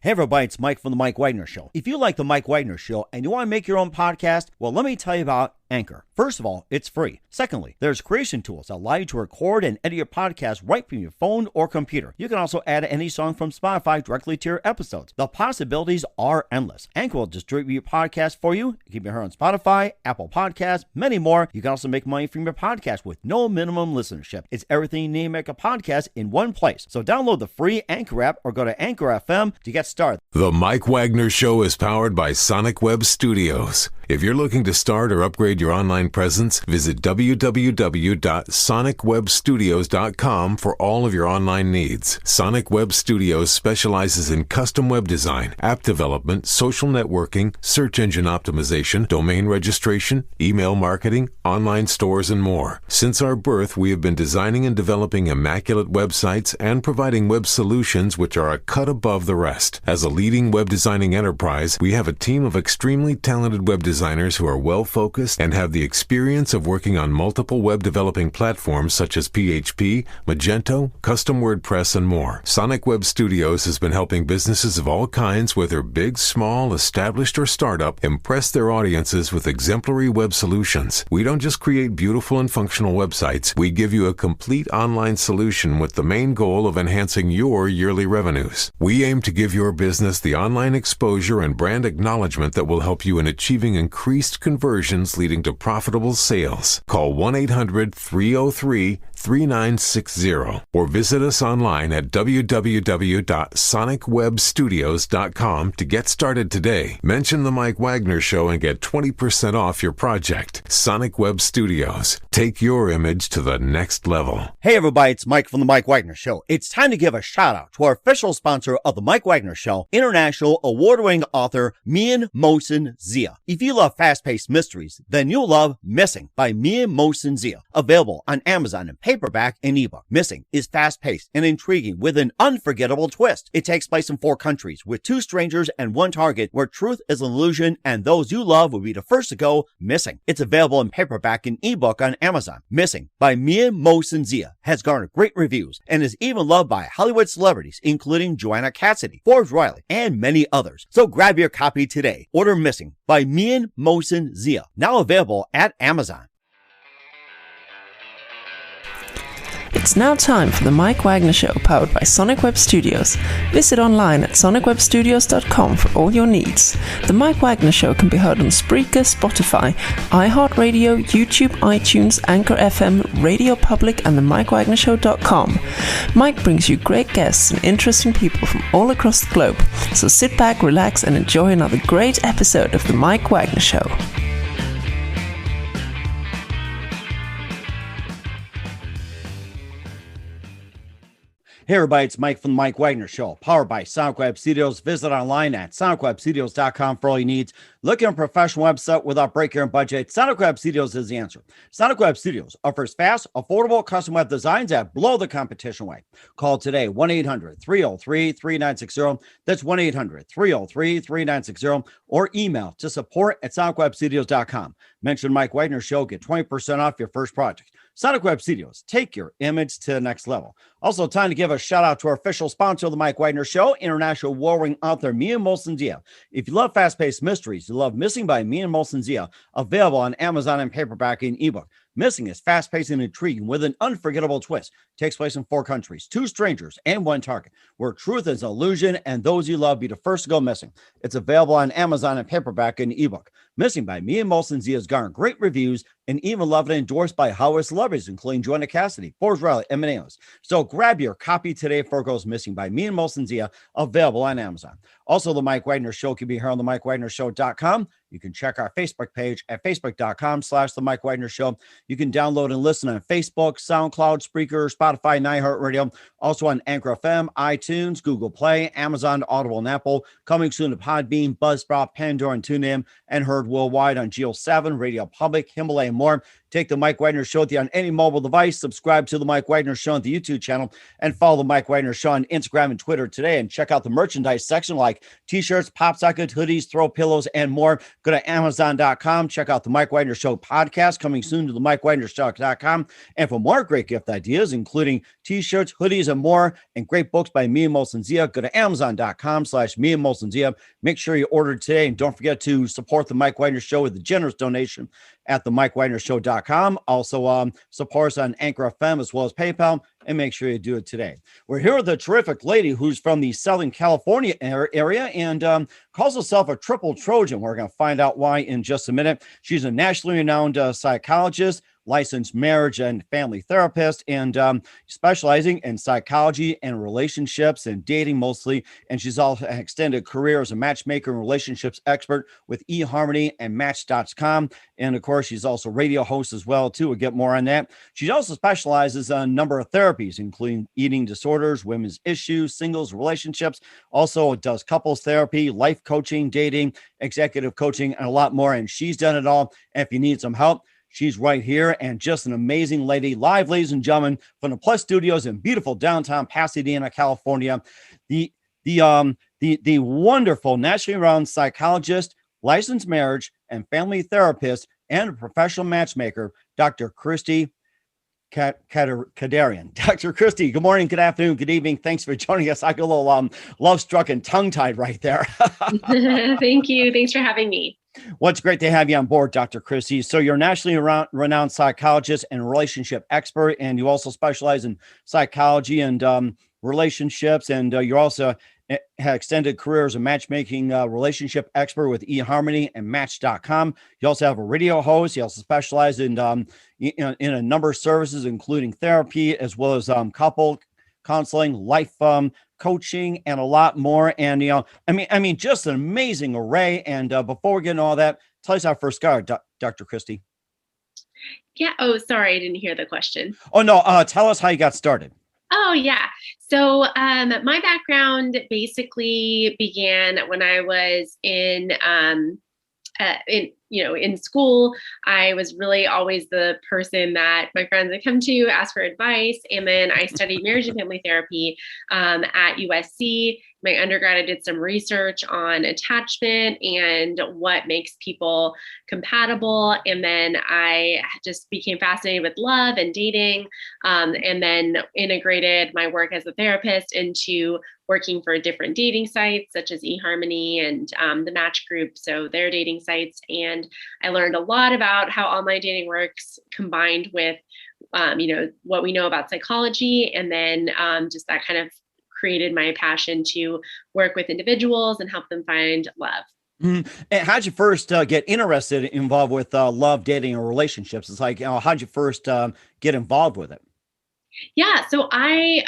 Hey everybody, it's Mike from The Mike Wagner Show. If you like The Mike Wagner Show and you want to make your own podcast, well, let me tell you about Anchor. First of all, it's free. Secondly, there's creation tools that allow you to record and edit your podcast right from your phone or computer. You can also add any song from Spotify directly to your episodes. The possibilities are endless. Anchor will distribute your podcast for you. You can be heard on Spotify, Apple Podcasts, many more. You can also make money from your podcast with no minimum listenership. It's everything you need to make a podcast in one place. So download the free Anchor app or go to Anchor FM to get started. The Mike Wagner Show is powered by Sonic Web Studios. If you're looking to start or upgrade your online presence, visit www.sonicwebstudios.com for all of your online needs. Sonic Web Studios specializes in custom web design, app development, social networking, search engine optimization, domain registration, email marketing, online stores, and more. Since our birth, we have been designing and developing immaculate websites and providing web solutions which are a cut above the rest. As a leading web designing enterprise, we have a team of extremely talented web designers who are well-focused and have the experience of working on multiple web developing platforms such as PHP, Magento, custom WordPress, and more. Sonic Web Studios has been helping businesses of all kinds, whether big, small, established, or startup, impress their audiences with exemplary web solutions. We don't just create beautiful and functional websites. We give you a complete online solution with the main goal of enhancing your yearly revenues. We aim to give your business the online exposure and brand acknowledgement that will help you in achieving increased conversions leading to profitable sales. Call 1-800-303-3960 or visit us online at www.sonicwebstudios.com to get started today. Mention The Mike Wagner Show and get 20% off your project. Sonic Web Studios. Take your image to the next level. Hey everybody, it's Mike from The Mike Wagner Show. It's time to give a shout out to our official sponsor of The Mike Wagner Show, international award-winning author Mian Mohsen Zia. If you love fast-paced mysteries, then you'll love Missing by Mian Mohsen Zia. Available on Amazon in paperback and ebook. Missing is fast-paced and intriguing with an unforgettable twist. It takes place in 4 countries with 2 strangers and 1 target where truth is an illusion and those you love will be the first to go missing. It's available in paperback and ebook on Amazon. Missing by Mian Mohsen Zia has garnered great reviews and is even loved by Hollywood celebrities including Joanna Cassidy, Forbes Riley, and many others. So grab your copy today. Order Missing by Mian Mohsen Zia, now available at Amazon. It's now time for the Mike Wagner Show, powered by Sonic Web Studios. Visit online at sonicwebstudios.com for all your needs. The Mike Wagner Show can be heard on Spreaker, Spotify, iHeartRadio, YouTube, iTunes, Anchor FM, Radio Public, and themikewagnershow.com. Mike brings you great guests and interesting people from all across the globe. So sit back, relax, and enjoy another great episode of the Mike Wagner Show. Hey everybody, it's Mike from The Mike Wagner Show, powered by Sonic Web Studios. Visit online at sonicwebstudios.com for all your needs. Looking at a professional website without breaking your budget? Sonic Web Studios is the answer. Sonic Web Studios offers fast, affordable custom web designs that blow the competition away. Call today, 1-800-303-3960. That's 1-800-303-3960. Or email to support@sonicwebstudios.com. Mention Mike Wagner Show, get 20% off your first project. Sonic Web Studios, take your image to the next level. Also, time to give a shout out to our official sponsor of the Mike Wagner Show, international war-winning author Mian Mohsen Zia. If you love fast-paced mysteries, you love Missing by Mian Mohsen Zia, available on Amazon in paperback and ebook. Missing is fast-paced and intriguing with an unforgettable twist. Takes place in 4 countries, 2 strangers, and 1 target, where truth is an illusion and those you love be the first to go missing. It's available on Amazon in paperback and ebook. Missing by Mian Mohsen Zia has garnered great reviews and even loved and endorsed by Hollywood celebrities, including Joanna Cassidy, Forbes Riley, and many others. So grab your copy today before it goes missing by Mian Mohsen Zia, available on Amazon. Also, The Mike Wagner Show can be heard on themikewagnershow.com. You can check our Facebook page at facebook.com/The Mike Wagner Show. You can download and listen on Facebook, SoundCloud, Spreaker, Spotify, and iHeartRadio. Also on Anchor FM, iTunes, Google Play, Amazon, Audible, and Apple. Coming soon to Podbean, Buzzsprout, Pandora, and TuneIn, and heard worldwide on Geo 7, Radio Public, Himalaya, and more. Take the Mike Wagner Show with you on any mobile device. Subscribe to the Mike Wagner Show on the YouTube channel and follow the Mike Wagner Show on Instagram and Twitter today. And check out the merchandise section like t-shirts, pop socket, hoodies, throw pillows, and more. Go to Amazon.com. Check out the Mike Wagner Show podcast coming soon to the MikeWagnerShow.com. And for more great gift ideas, including t-shirts, hoodies, and more, and great books by me and Molson Zia, go to Amazon.com/me and Molson Zia. Make sure you order today, and don't forget to support the Mike Wagner Show with a generous donation at the MikeWagnerShow.com. Also, support us on Anchor FM as well as PayPal, and make sure you do it today. We're here with a terrific lady who's from the Southern California area and calls herself a triple Trojan. We're going to find out why in just a minute. She's a nationally renowned psychologist, licensed marriage and family therapist, and specializing in psychology and relationships and dating mostly. And she's also an extended career as a matchmaker and relationships expert with eHarmony and Match.com. And of course, she's also a radio host as well, too. We'll get more on that. She also specializes in a number of therapies, including eating disorders, women's issues, singles, relationships. Also does couples therapy, life coaching, dating, executive coaching, and a lot more. And she's done it all. And if you need some help, she's right here, and just an amazing lady. Live, ladies and gentlemen, from the Plus Studios in beautiful downtown Pasadena, California, the wonderful nationally renowned psychologist, licensed marriage and family therapist, and professional matchmaker, Dr. Christie Kederian. Dr. Christie, good morning, good afternoon, good evening. Thanks for joining us. I get a little love-struck and tongue-tied right there. Thank you. Thanks for having me. Well, it's great to have you on board, Dr. Christie. So you're a nationally renowned psychologist and relationship expert, and you also specialize in psychology and relationships, and you're also had extended career as a matchmaking relationship expert with eHarmony and Match.com. You also have a radio host. You also specialize in a number of services, including therapy, as well as couple counseling, life coaching, and a lot more. And, I mean, just an amazing array. And before we get into all that, tell us how first started, Dr. Christie. Yeah. Oh, sorry. I didn't hear the question. Oh, no. Tell us how you got started. Oh, yeah. So my background basically began when I was in school. I was really always the person that my friends would come to, ask for advice. And then I studied marriage and family therapy at USC. My undergrad, I did some research on attachment and what makes people compatible. And then I just became fascinated with love and dating, and then integrated my work as a therapist into working for different dating sites such as eHarmony and the Match Group, so their dating sites. And I learned a lot about how online dating works combined with, what we know about psychology. And then just that kind of created my passion to work with individuals and help them find love. Mm-hmm. And how'd you first get involved with love, dating, or relationships? It's like, how'd you first get involved with it? Yeah, so I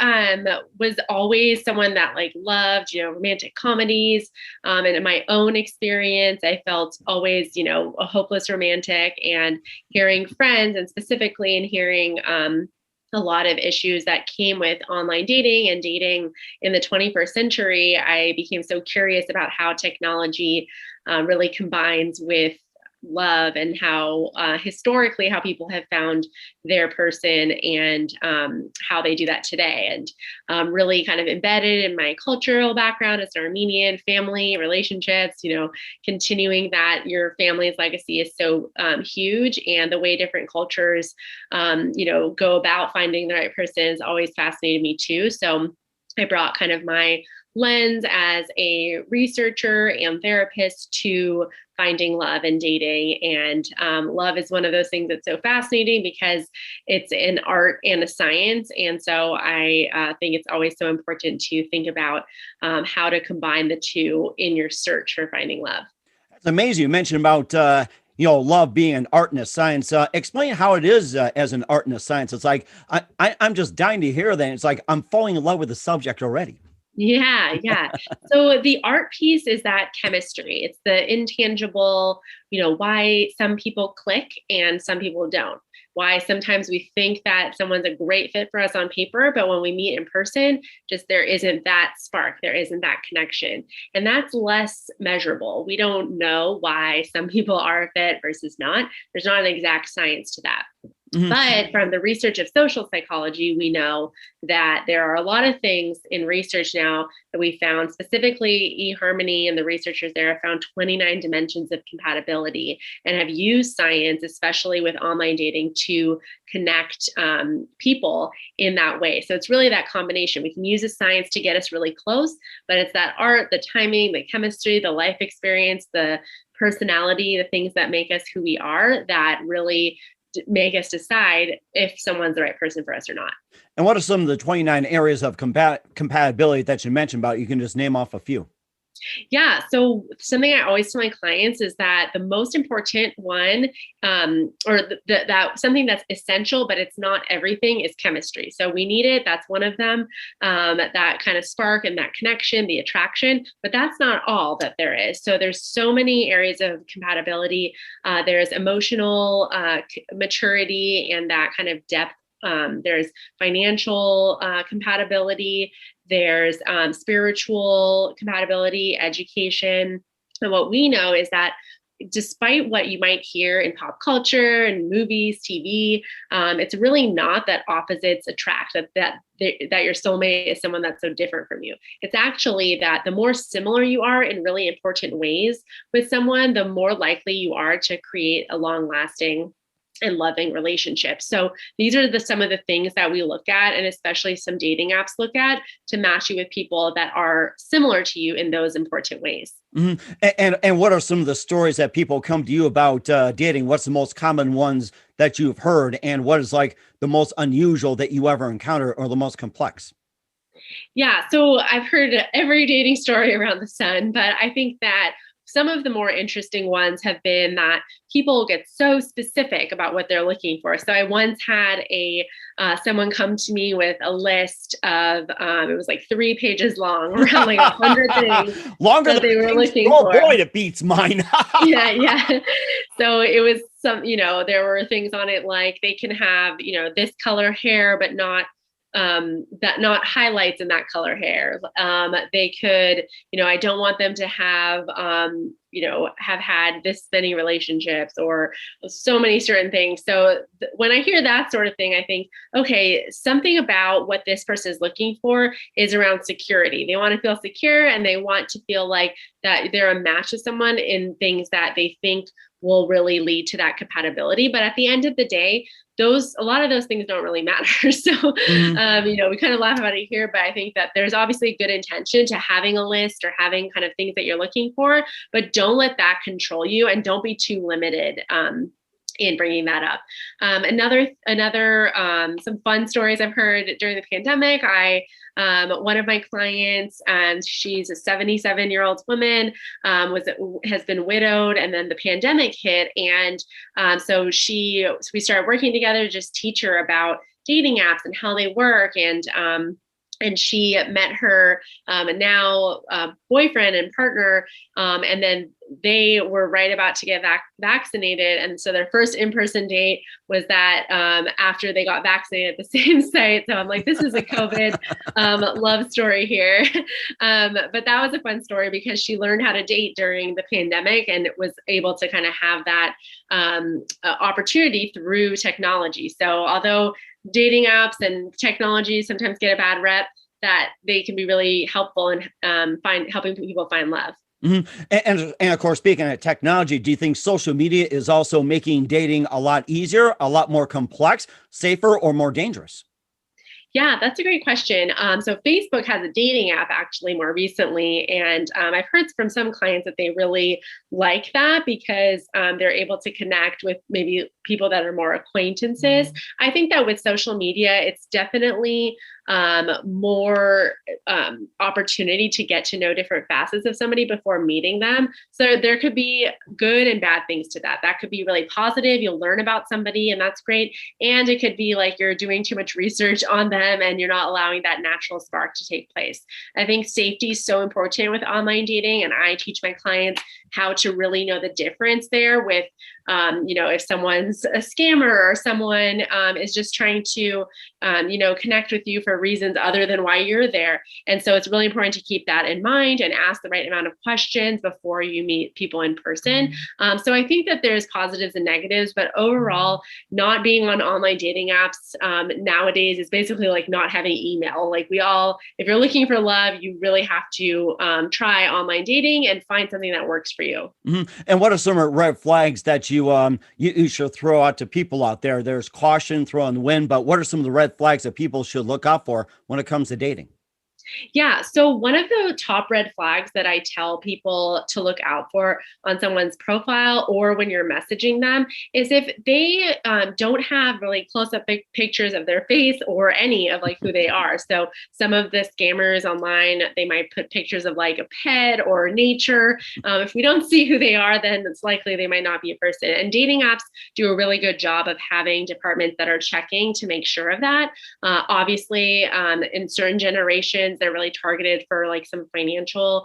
was always someone that loved, romantic comedies. And in my own experience, I felt always, a hopeless romantic, and hearing friends, and specifically in hearing a lot of issues that came with online dating and dating in the 21st century, I became so curious about how technology really combines with love, and how historically how people have found their person, and how they do that today. And really kind of embedded in my cultural background as an Armenian, family relationships, continuing that your family's legacy is so huge, and the way different cultures go about finding the right person has always fascinated me too. So I brought kind of my lens as a researcher and therapist to finding love and dating. And love is one of those things that's so fascinating because it's an art and a science. And so I think it's always so important to think about how to combine the two in your search for finding love. That's amazing. You mentioned about love being an art and a science. Explain how it is as an art and a science. It's like I'm just dying to hear that. It's like I'm falling in love with the subject already. Yeah. So the art piece is that chemistry. It's the intangible, why some people click and some people don't. Why sometimes we think that someone's a great fit for us on paper, but when we meet in person, just there isn't that spark, there isn't that connection. And that's less measurable. We don't know why some people are a fit versus not. There's not an exact science to that. But from the research of social psychology, we know that there are a lot of things in research now that we found, specifically eHarmony and the researchers there have found 29 dimensions of compatibility and have used science, especially with online dating, to connect people in that way. So it's really that combination. We can use the science to get us really close, but it's that art, the timing, the chemistry, the life experience, the personality, the things that make us who we are that really make us decide if someone's the right person for us or not. And what are some of the 29 areas of compatibility that you mentioned about? You can just name off a few. Yeah. So something I always tell my clients is that the most important one, that something that's essential, but it's not everything, is chemistry. So we need it. That's one of them, that kind of spark and that connection, the attraction, but that's not all that there is. So there's so many areas of compatibility. There's emotional maturity and that kind of depth. There's financial compatibility. There's spiritual compatibility, education. And what we know is that despite what you might hear in pop culture and movies, TV, it's really not that opposites attract, that your soulmate is someone that's so different from you. It's actually that the more similar you are in really important ways with someone, the more likely you are to create a long-lasting and loving relationships. So these are some of the things that we look at, and especially some dating apps look at, to match you with people that are similar to you in those important ways. Mm-hmm. And what are some of the stories that people come to you about dating? What's the most common ones that you've heard, and what is like the most unusual that you ever encounter, or the most complex? Yeah, so I've heard every dating story around the sun, but I think that some of the more interesting ones have been that people get so specific about what they're looking for. So I once had someone come to me with a list of, it was like 3 pages long, around like 100 things Longer that than they were looking for. for. Oh boy, it beats mine. Yeah. So it was there were things on it like they can have, this color hair, but not highlights in that color hair. They could, I don't want them to have, have had this many relationships or so many certain things. So when I hear that sort of thing, I think, okay, something about what this person is looking for is around security. They want to feel secure, and they want to feel like that they're a match with someone in things that they think will really lead to that compatibility. But at the end of the day, a lot of those things don't really matter. So, we kind of laugh about it here, but I think that there's obviously good intention to having a list or having kind of things that you're looking for, but don't let that control you, and don't be too limited in bringing that up. Some fun stories I've heard during the pandemic. One of my clients, and she's a 77-year-old woman, has been widowed, and then the pandemic hit, and so we started working together to just teach her about dating apps and how they work, and she met her now boyfriend and partner, and then they were right about to get vaccinated. And so their first in-person date was that after they got vaccinated at the same site. So I'm like, this is a COVID love story here. But that was a fun story because she learned how to date during the pandemic and was able to kind of have that opportunity through technology. So although dating apps and technology sometimes get a bad rep, that they can be really helpful in helping people find love. Mm-hmm. And of course, speaking of technology, do you think social media is also making dating a lot easier, a lot more complex, safer, or more dangerous? Yeah, that's a great question. So Facebook has a dating app actually more recently, and I've heard from some clients that they really like that because they're able to connect with maybe people that are more acquaintances. Mm-hmm. I think that with social media, it's definitely more opportunity to get to know different facets of somebody before meeting them. So there could be good and bad things to that. That could be really positive. You'll learn about somebody and that's great. And it could be like you're doing too much research on them and you're not allowing that natural spark to take place. I think safety is so important with online dating. And I teach my clients how to really know the difference there with, if someone's a scammer or someone is just trying to, connect with you for reasons other than why you're there. And so it's really important to keep that in mind and ask the right amount of questions before you meet people in person. So I think that there's positives and negatives, but overall, not being on online dating apps nowadays is basically like not having email. Like if you're looking for love, you really have to try online dating and find something that works for you. And what are some red flags that you should throw out to people out there? There's caution, throw in the wind, but what are some of the red flags that people should look out for when it comes to dating? Yeah. So one of the top red flags that I tell people to look out for on someone's profile or when you're messaging them is if they don't have really close-up pictures of their face or any of like who they are. So some of the scammers online, they might put pictures of like a pet or nature. If we don't see who they are, then it's likely they might not be a person. And dating apps do a really good job of having departments that are checking to make sure of that. Obviously, in certain generations, they're really targeted for like some financial,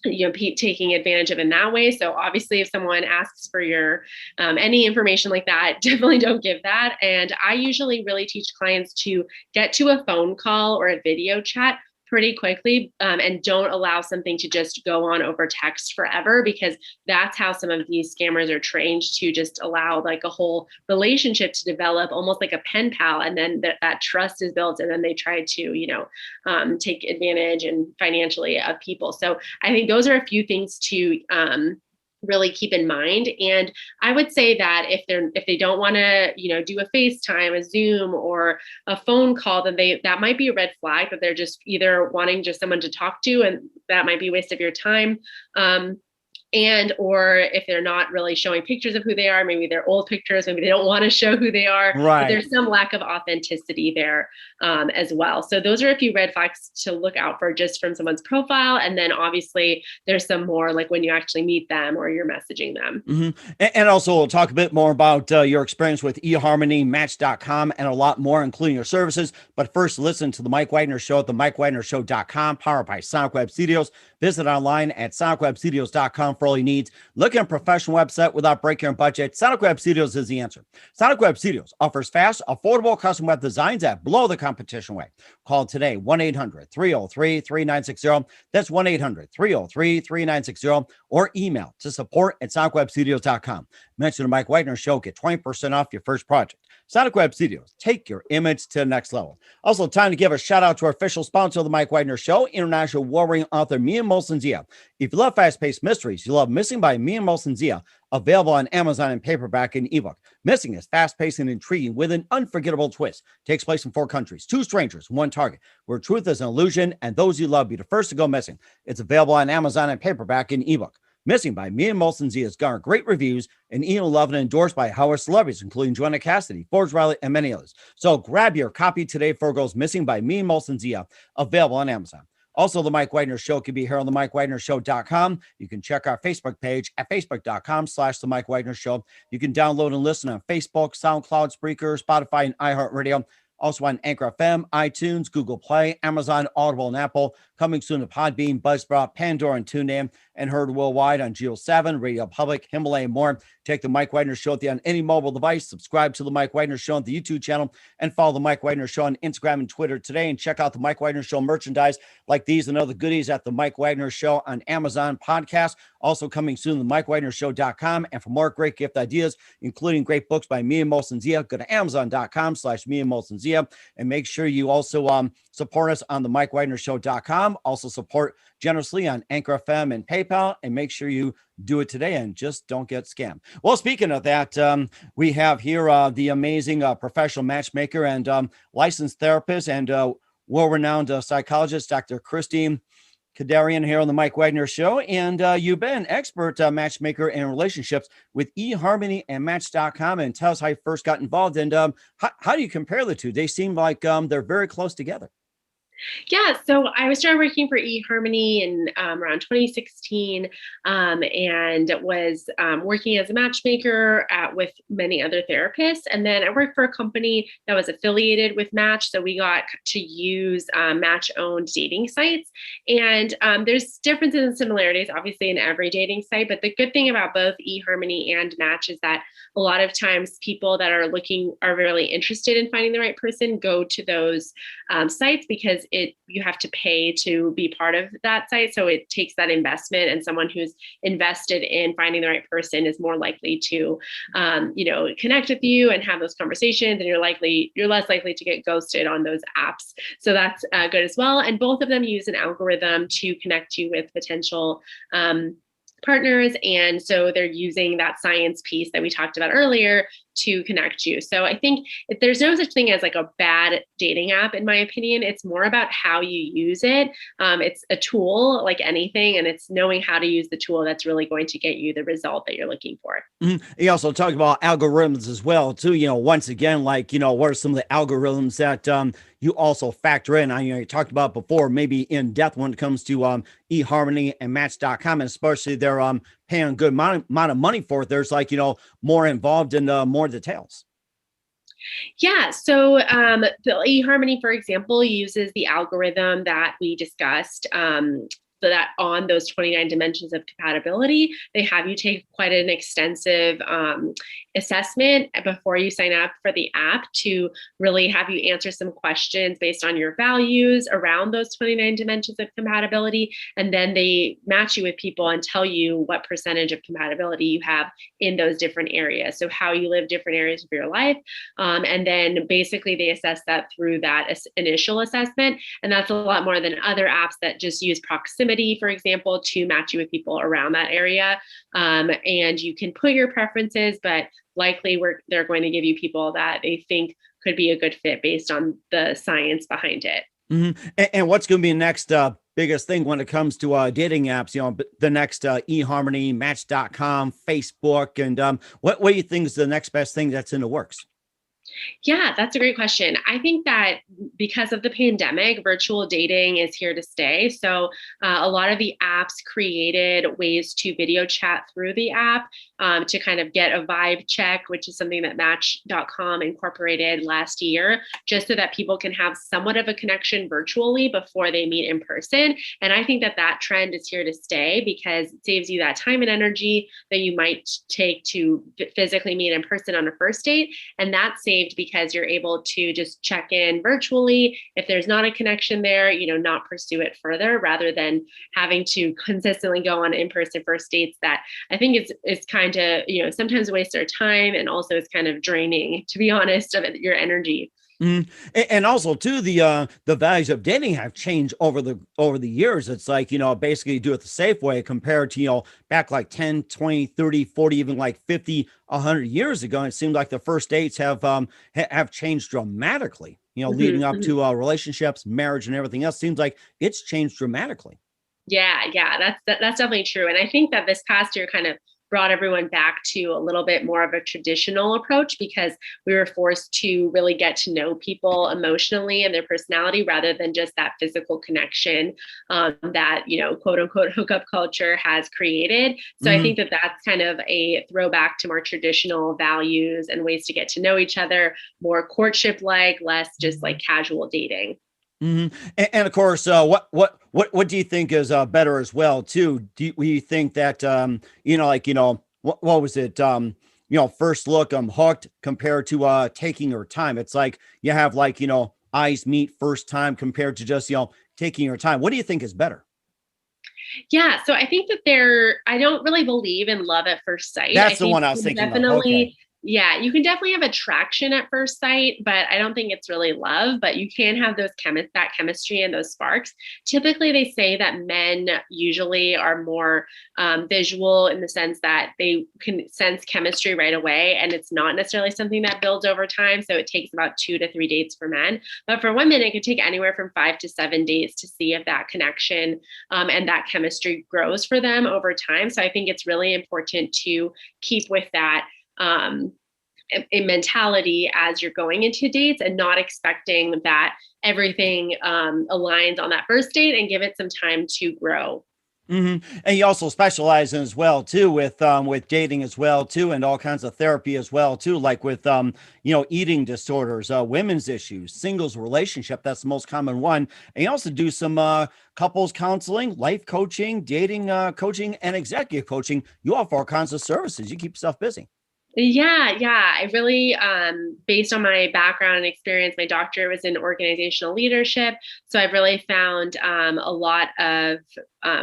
taking advantage of in that way. So obviously, if someone asks for your any information like that, definitely don't give that. And I usually really teach clients to get to a phone call or a video chat pretty quickly and don't allow something to just go on over text forever, because that's how some of these scammers are trained to just allow like a whole relationship to develop almost like a pen pal. And then that trust is built and then they try to, take advantage and financially of people. So I think those are a few things to really keep in mind. And I would say that if they don't want to, do a FaceTime, a Zoom, or a phone call, then that might be a red flag that they're just either wanting just someone to talk to, and that might be a waste of your time. Or if they're not really showing pictures of who they are, maybe they're old pictures, maybe they don't want to show who they are. Right. But there's some lack of authenticity there as well. So those are a few red flags to look out for just from someone's profile. And then obviously there's some more like when you actually meet them or you're messaging them. Mm-hmm. And also we'll talk a bit more about your experience with eHarmony, Match.com, and a lot more, including your services. But first, listen to the Mike Wagner Show at the MikeWagnerShow.com, powered by Sonic Web Studios. Visit online at SonicWebStudios.com for all your needs. Look at a professional website without breaking your budget. Sonic Web Studios is the answer. Sonic Web Studios offers fast, affordable custom web designs at below the competition rate. Call today, 1-800-303-3960. That's 1-800-303-3960. Or email to support@SonicWebStudios.com. Mention the Mike Wagner Show. Get 20% off your first project. Sonic Web Studios. Take your image to the next level. Also, time to give a shout out to our official sponsor of the Mike Wagner Show, international warring author Mia Molson Zia. If you love fast-paced mysteries, you love Missing by Mia Molson Zia, available on Amazon in paperback and ebook. Missing is fast-paced and intriguing with an unforgettable twist. Takes place in 4 countries, 2 strangers, 1 target, where truth is an illusion and those you love be the first to go missing. It's available on Amazon in paperback and ebook. Missing by Mia Molson Zia has garnered great reviews and even loved and endorsed by Howard celebrities, including Joanna Cassidy, Forbes Riley, and many others. So grab your copy today for Goes Missing by Mia Molson Zia, available on Amazon. Also, the Mike Wagner Show can be here on the MikeWagnerShow.com. You can check our Facebook page at Facebook.com/the Mike Wagner Show. You can download and listen on Facebook, SoundCloud, Spreaker, Spotify, and iHeartRadio. Also on Anchor FM, iTunes, Google Play, Amazon, Audible, and Apple. Coming soon to Podbean, Buzzsprout, Pandora, and TuneIn, and heard worldwide on Geo 7, Radio Public, Himalaya, and more. Take the Mike Wagner Show on any mobile device. Subscribe to the Mike Wagner Show on the YouTube channel, and follow the Mike Wagner Show on Instagram and Twitter today. And check out the Mike Wagner Show merchandise like these and other goodies at the Mike Wagner Show on Amazon Podcast. Also coming soon to MikeWagnerShow.com. And for more great gift ideas, including great books by Mia Molson Zia, go to Amazon.com/Mia Molson Zia. And make sure you also support us on the MikeWagnerShow.com. Also support generously on Anchor FM and PayPal, and make sure you do it today and just don't get scammed. Well, speaking of that, we have here the amazing professional matchmaker and licensed therapist and world-renowned psychologist, Dr. Christie Kederian, here on the Mike Wagner Show. And you've been an expert matchmaker in relationships with eHarmony and Match.com. And tell us how you first got involved, and how do you compare the two? They seem like they're very close together. Yeah, so I started working for eHarmony in around 2016, and was working as a matchmaker with many other therapists. And then I worked for a company that was affiliated with Match, so we got to use Match-owned dating sites. And there's differences and similarities, obviously, in every dating site. But the good thing about both eHarmony and Match is that a lot of times people that are really interested in finding the right person go to those sites, because you have to pay to be part of that site. So it takes that investment, and someone who's invested in finding the right person is more likely to, connect with you and have those conversations. And you're less likely to get ghosted on those apps. So that's good as well. And both of them use an algorithm to connect you with potential partners. And so they're using that science piece that we talked about earlier to connect you. So I think there's no such thing as like a bad dating app, in my opinion. It's more about how you use it. It's a tool like anything, and it's knowing how to use the tool that's really going to get you the result that you're looking for. You also talked about algorithms as well, too. Once again, what are some of the algorithms that you also factor in? You talked about before, maybe in depth when it comes to eHarmony and Match.com, and especially they're paying a good amount of money for it. There's more involved in more details. Yeah. So the eHarmony, for example, uses the algorithm that we discussed. So that on those 29 dimensions of compatibility, they have you take quite an extensive assessment before you sign up for the app to really have you answer some questions based on your values around those 29 dimensions of compatibility. And then they match you with people and tell you what percentage of compatibility you have in those different areas. So how you live different areas of your life. And then basically they assess that through that initial assessment. And that's a lot more than other apps that just use proximity, for example, to match you with people around that area. And you can put your preferences, but likely they're going to give you people that they think could be a good fit based on the science behind it. Mm-hmm. And what's going to be the next biggest thing when it comes to dating apps? The next eHarmony, Match.com, Facebook, and what do you think is the next best thing that's in the works? Yeah, that's a great question. I think that because of the pandemic, virtual dating is here to stay. So a lot of the apps created ways to video chat through the app to kind of get a vibe check, which is something that Match.com incorporated last year, just so that people can have somewhat of a connection virtually before they meet in person. And I think that trend is here to stay because it saves you that time and energy that you might take to physically meet in person on a first date. And that's saved because you're able to just check in virtually. If there's not a connection there, not pursue it further rather than having to consistently go on in-person first dates that I think is kind of, sometimes a waste of time, and also it's kind of draining, to be honest, of your energy. Mm. And also too, the values of dating have changed over the years. It's basically do it the safe way compared to, back like 10, 20, 30, 40, even like 50, 100 years ago. And it seemed like the first dates have changed dramatically, leading up to relationships, marriage, and everything else. Seems like it's changed dramatically. Yeah, that's definitely true. And I think that this past year kind of brought everyone back to a little bit more of a traditional approach because we were forced to really get to know people emotionally and their personality rather than just that physical connection that, quote unquote hookup culture has created. So I think that that's kind of a throwback to more traditional values and ways to get to know each other, more courtship like, less just like casual dating. Mm-hmm. And of course, what do you think is better as well too? Do you think that what was it? First look, I'm hooked compared to taking your time. It's like you have eyes meet first time compared to just taking your time. What do you think is better? Yeah, so I think that I don't really believe in love at first sight. That's the one I was thinking of. Okay. Yeah, you can definitely have attraction at first sight, but I don't think it's really love, but you can have that chemistry and those sparks. Typically, they say that men usually are more visual in the sense that they can sense chemistry right away, and it's not necessarily something that builds over time. So it takes about 2 to 3 dates for men. But for women, it could take anywhere from 5 to 7 days to see if that connection and that chemistry grows for them over time. So I think it's really important to keep with that a mentality as you're going into dates, and not expecting that everything aligns on that first date, and give it some time to grow. Mm-hmm. And you also specialize in as well too with dating as well too, and all kinds of therapy as well too, like with eating disorders, women's issues, singles relationship. That's the most common one. And you also do some couples counseling, life coaching, dating coaching, and executive coaching. You offer all kinds of services. You keep yourself busy. Yeah. I really, based on my background and experience, my doctorate was in organizational leadership. So I've really found a lot of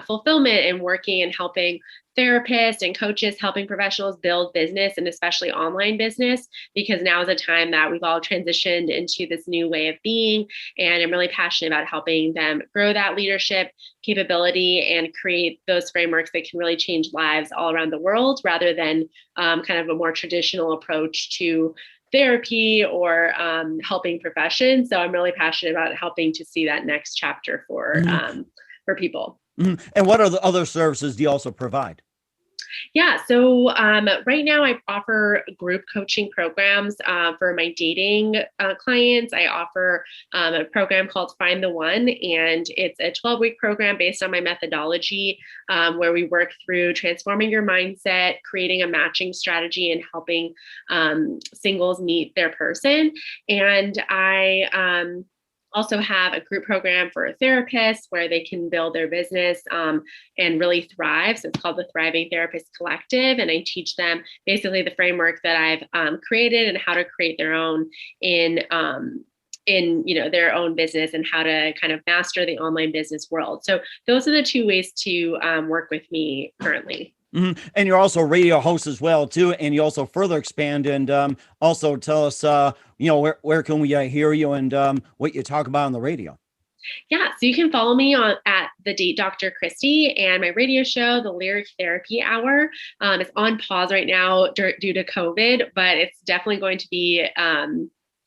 fulfillment in working and helping therapists and coaches, helping professionals build business, and especially online business, because now is a time that we've all transitioned into this new way of being. And I'm really passionate about helping them grow that leadership capability and create those frameworks that can really change lives all around the world, rather than kind of a more traditional approach to therapy or helping professions. So I'm really passionate about helping to see that next chapter for people. Mm-hmm. And what are the other services do you also provide? Yeah. So right now I offer group coaching programs for my dating clients. I offer a program called Find the One, and it's a 12-week program based on my methodology where we work through transforming your mindset, creating a matching strategy, and helping singles meet their person. And I also have a group program for therapists where they can build their business and really thrive. So it's called the Thriving Therapist Collective. And I teach them basically the framework that I've created and how to create their own in their own business, and how to kind of master the online business world. So those are the two ways to work with me currently. Mm-hmm. And you're also a radio host as well too, and you also further expand and also tell us, where can we hear you and what you talk about on the radio. Yeah, so you can follow me at The Date Dr. Christie, and my radio show, The Lyric Therapy Hour, is on pause right now due to COVID, but it's definitely going to be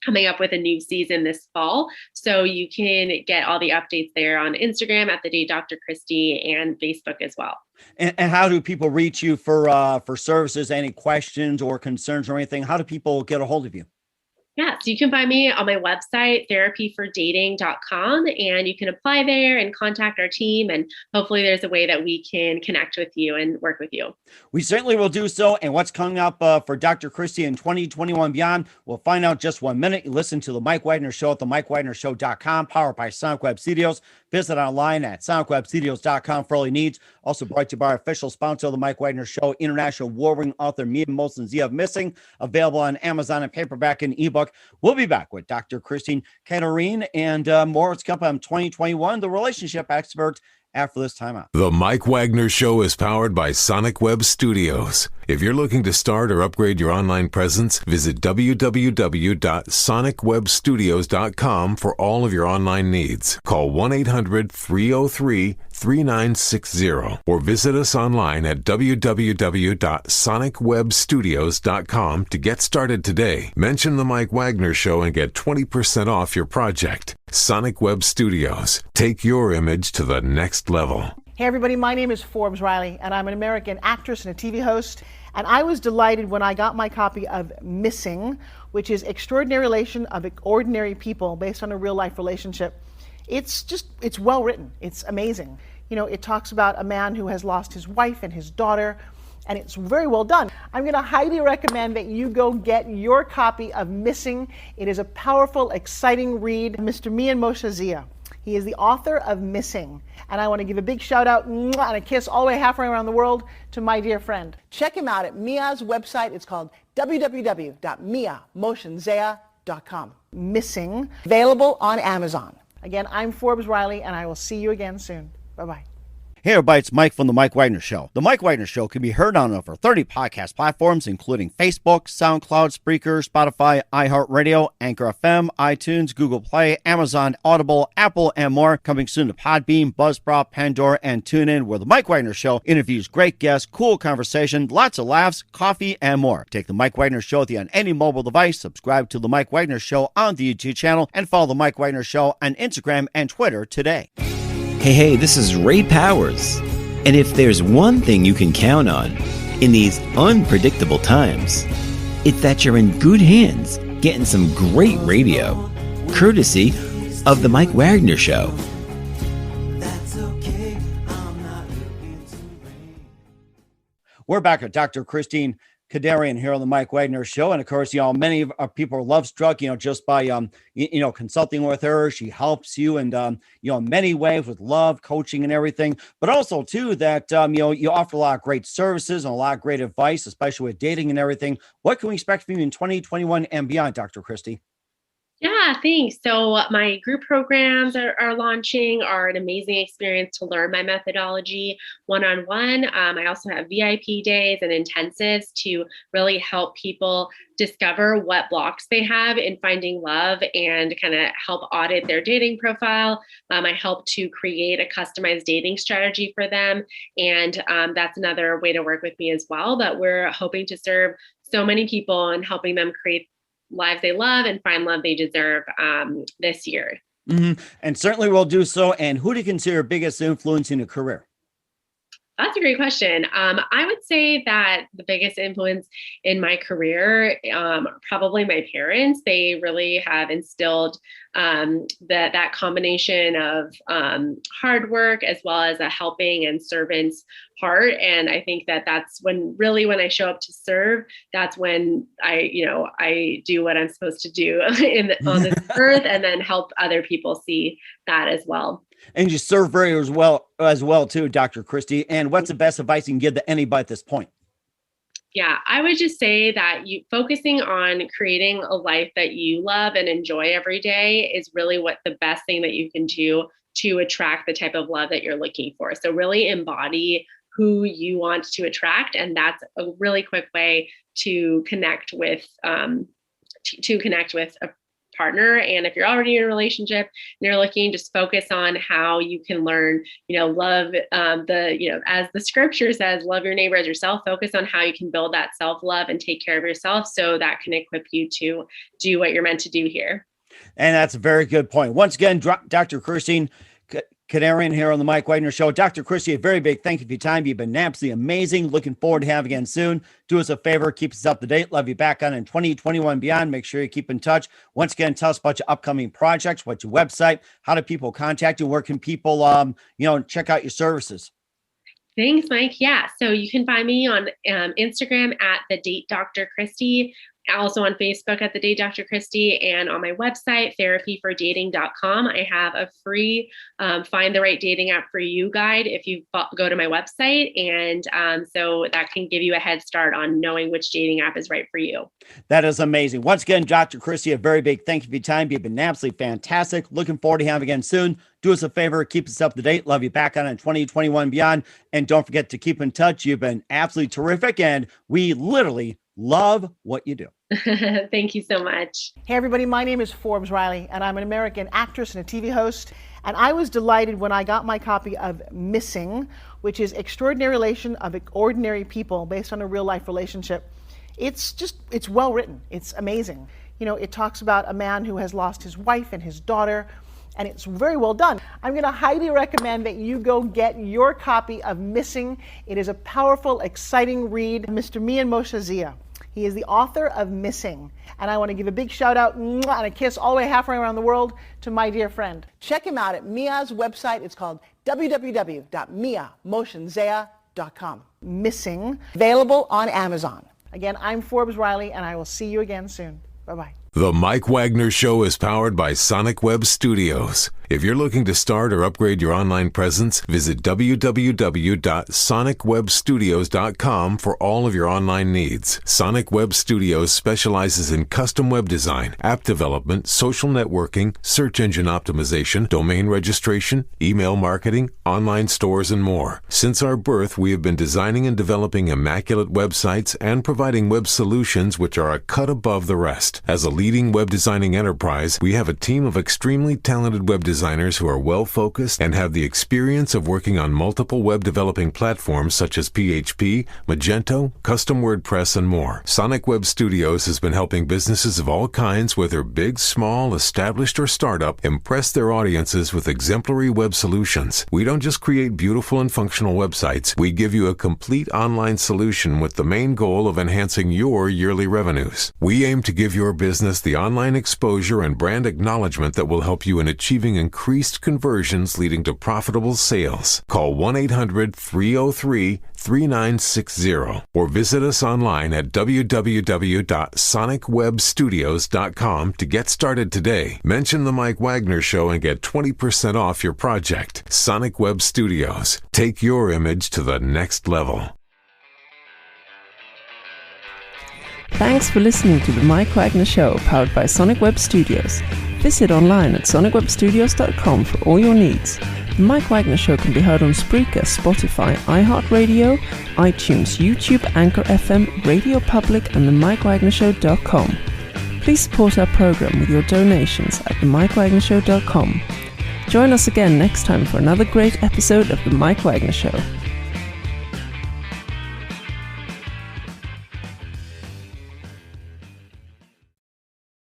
coming up with a new season this fall. So you can get all the updates there on Instagram at The Date Dr. Christie and Facebook as well. And how do people reach you for services? Any questions or concerns or anything? How do people get a hold of you? Yeah, so you can find me on my website, therapyfordating.com, and you can apply there and contact our team. And hopefully there's a way that we can connect with you and work with you. We certainly will do so. And what's coming up for Dr. Christie in 2021 beyond, we'll find out just 1 minute. You listen to The Mike Wagner Show at themikewagnershow.com, powered by Sonic Web Studios. Visit online at sonicwebstudios.com for all your needs. Also brought to you by our official sponsor of The Mike Wagner Show, international award-winning author Mia Molson's Zia of Missing, available on Amazon and paperback and ebook. We'll be back with Dr. Christie Kederian and more. It's coming up 2021, the relationship expert, after this time out. The Mike Wagner Show is powered by Sonic Web Studios. If you're looking to start or upgrade your online presence, visit www.sonicwebstudios.com for all of your online needs. Call 1-800-303-3960 or visit us online at www.sonicwebstudios.com to get started today. Mention The Mike Wagner Show and get 20% off your project. Sonic Web Studios. Take your image to the next level. Hey everybody, my name is Forbes Riley, and I'm an American actress and a TV host. And I was delighted when I got my copy of Missing, which is Extraordinary Relation of Ordinary People based on a real life relationship. It's well written. It's amazing. It talks about a man who has lost his wife and his daughter, and it's very well done. I'm going to highly recommend that you go get your copy of Missing. It is a powerful, exciting read. Mr. Mian Moshe Zia. He is the author of Missing. And I want to give a big shout out and a kiss all the way halfway around the world to my dear friend. Check him out at Mia's website. It's called www.miamotionsea.com. Missing, available on Amazon. Again, I'm Forbes Riley, and I will see you again soon. Bye-bye. Hey everybody, it's Mike from The Mike Wagner Show. The Mike Wagner Show can be heard on over 30 podcast platforms, including Facebook, SoundCloud, Spreaker, Spotify, iHeartRadio, Anchor FM, iTunes, Google Play, Amazon, Audible, Apple, and more. Coming soon to Podbean, Buzzsprout, Pandora, and TuneIn, where The Mike Wagner Show interviews great guests, cool conversation, lots of laughs, coffee, and more. Take The Mike Wagner Show with you on any mobile device. Subscribe to The Mike Wagner Show on the YouTube channel, and follow The Mike Wagner Show on Instagram and Twitter today. Hey, this is Ray Powers. And if there's one thing you can count on in these unpredictable times, it's that you're in good hands, getting some great radio, courtesy of The Mike Wagner Show. We're back with Dr. Christie Kederian here on the Mike Wagner Show. And of course, many of people are love struck, just by, consulting with her. She helps you and, in many ways with love, coaching and everything, but also too that, you offer a lot of great services and a lot of great advice, especially with dating and everything. What can we expect from you in 2021 and beyond, Dr. Christie? Yeah, thanks. So my group programs are launching, are an amazing experience to learn my methodology one-on-one. I also have VIP days and intensives to really help people discover what blocks they have in finding love and kind of help audit their dating profile. I help to create a customized dating strategy for them. And that's another way to work with me as well. But we're hoping to serve so many people and helping them create lives they love and find love they deserve this year. Mm-hmm. And certainly will do so. And who do you consider your biggest influence in your career? That's a great question. I would say that the biggest influence in my career, probably my parents. They really have instilled that combination of hard work as well as a helping and servant's heart. And I think that's when I show up to serve, that's when I do what I'm supposed to do on this earth, and then help other people see that as well. And you serve very as well too, Dr. Christie. And what's the best advice you can give to anybody at this point? Yeah, I would just say that focusing on creating a life that you love and enjoy every day is really what the best thing that you can do to attract the type of love that you're looking for. So really embody who you want to attract. And that's a really quick way to connect with a partner. And if you're already in a relationship and you're looking, just focus on how you can learn, love, as the scripture says, love your neighbor as yourself. Focus on how you can build that self-love and take care of yourself so that can equip you to do what you're meant to do here. And that's a very good point. Once again, Dr. Christie Kederian here on the Mike Wagner Show. Dr. Christie, a very big thank you for your time. You've been absolutely amazing. Looking forward to having you again soon. Do us a favor, keep us up to date. Love you back on in 2021 and beyond. Make sure you keep in touch. Once again, tell us about your upcoming projects, what's your website, how do people contact you, where can people, check out your services? Thanks, Mike. Yeah, so you can find me on Instagram at The Date Dr. Christie. Also on Facebook at The Date Dr. Christie, and on my website, therapyfordating.com. I have a free Find the Right Dating App for You guide if you go to my website. And so that can give you a head start on knowing which dating app is right for you. That is amazing. Once again, Dr. Christie, a very big thank you for your time. You've been absolutely fantastic. Looking forward to having you again soon. Do us a favor, keep us up to date. Love you back on in 2021 and beyond. And don't forget to keep in touch. You've been absolutely terrific. And we literally love what you do. Thank you so much. Hey everybody, my name is Forbes Riley, and I'm an American actress and a TV host. And I was delighted when I got my copy of Missing, which is Extraordinary Relation of Ordinary People based on a real life relationship. It's well written. It's amazing. It talks about a man who has lost his wife and his daughter, and it's very well done. I'm going to highly recommend that you go get your copy of Missing. It is a powerful, exciting read. Mr. Mian Moshe Zia. He is the author of Missing. And I want to give a big shout out and a kiss all the way halfway around the world to my dear friend. Check him out at Mia's website. It's called www.miamoshenzea.com. Missing, available on Amazon. Again, I'm Forbes Riley, and I will see you again soon. Bye-bye. The Mike Wagner Show is powered by Sonic Web Studios. If you're looking to start or upgrade your online presence, visit www.sonicwebstudios.com for all of your online needs. Sonic Web Studios specializes in custom web design, app development, social networking, search engine optimization, domain registration, email marketing, online stores, and more. Since our birth, we have been designing and developing immaculate websites and providing web solutions which are a cut above the rest. As a leader leading web designing enterprise, we have a team of extremely talented web designers who are well-focused and have the experience of working on multiple web developing platforms such as PHP, Magento, custom WordPress, and more. Sonic Web Studios has been helping businesses of all kinds, whether big, small, established, or startup, impress their audiences with exemplary web solutions. We don't just create beautiful and functional websites. We give you a complete online solution with the main goal of enhancing your yearly revenues. We aim to give your business the online exposure and brand acknowledgement that will help you in achieving increased conversions leading to profitable sales. Call 1-800-303-3960 or visit us online at www.sonicwebstudios.com to get started today. Mention the Mike Wagner Show and get 20% off your project. Sonic Web Studios. Take your image to the next level. Thanks for listening to the Mike Wagner Show, powered by Sonic Web Studios. Visit online at sonicwebstudios.com for all your needs. The Mike Wagner Show can be heard on Spreaker, Spotify, iHeartRadio, iTunes, YouTube, Anchor FM, Radio Public, and themikewagnershow.com. Please support our program with your donations at themikewagnershow.com. Join us again next time for another great episode of The Mike Wagner Show.